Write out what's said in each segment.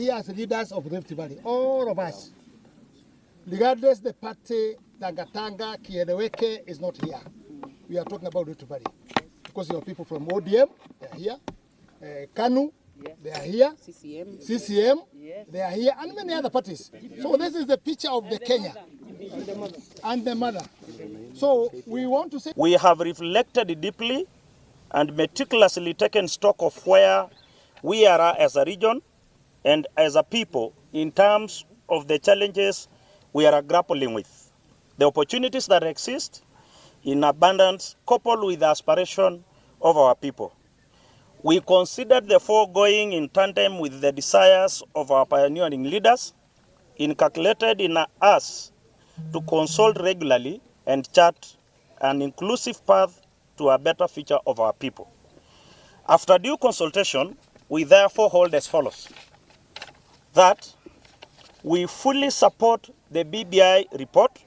Here as leaders of Rift Valley, all of us, regardless the party, Tanga, Kieleweke is not here. We are talking about Rift Valley. Because your people from ODM, they are here. KANU, yes. They are here. CCM, yes. They are here. And many other parties. So this is the picture of the Kenya. And the mother. So we want to say... We have reflected deeply and meticulously taken stock of where we are as a region and as a people in terms of the challenges we are grappling with. The opportunities that exist in abundance coupled with the aspiration of our people. We considered the foregoing in tandem with the desires of our pioneering leaders, inculcated in us to consult regularly and chart an inclusive path to a better future of our people. After due consultation, we therefore hold as follows: that we fully support the BBI report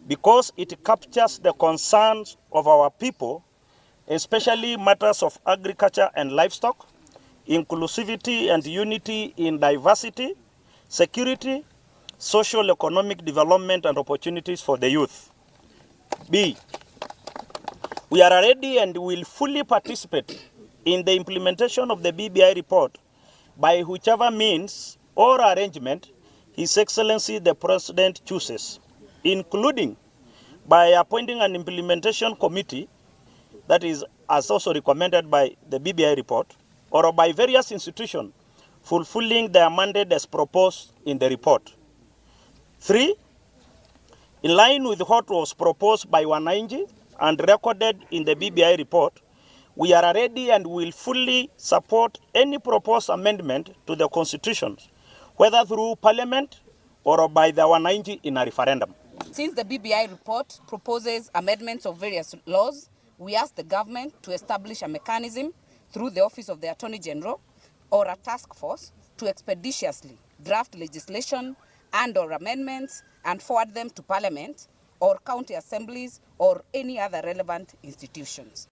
because it captures the concerns of our people, especially matters of agriculture and livestock, inclusivity and unity in diversity, security, social economic development and opportunities for the youth. B, we are ready and will fully participate in the implementation of the BBI report by whichever means or arrangement His Excellency the President chooses, including by appointing an implementation committee that is as also recommended by the BBI report, or by various institutions fulfilling their mandate as proposed in the report. 3, in line with what was proposed by Wananchi and recorded in the BBI report, we are ready and will fully support any proposed amendment to the Constitution, whether through Parliament or by the Wananchi in a referendum. Since the BBI report proposes amendments of various laws, we ask the government to establish a mechanism through the Office of the Attorney General or a task force to expeditiously draft legislation and/or amendments and forward them to Parliament or county assemblies or any other relevant institutions.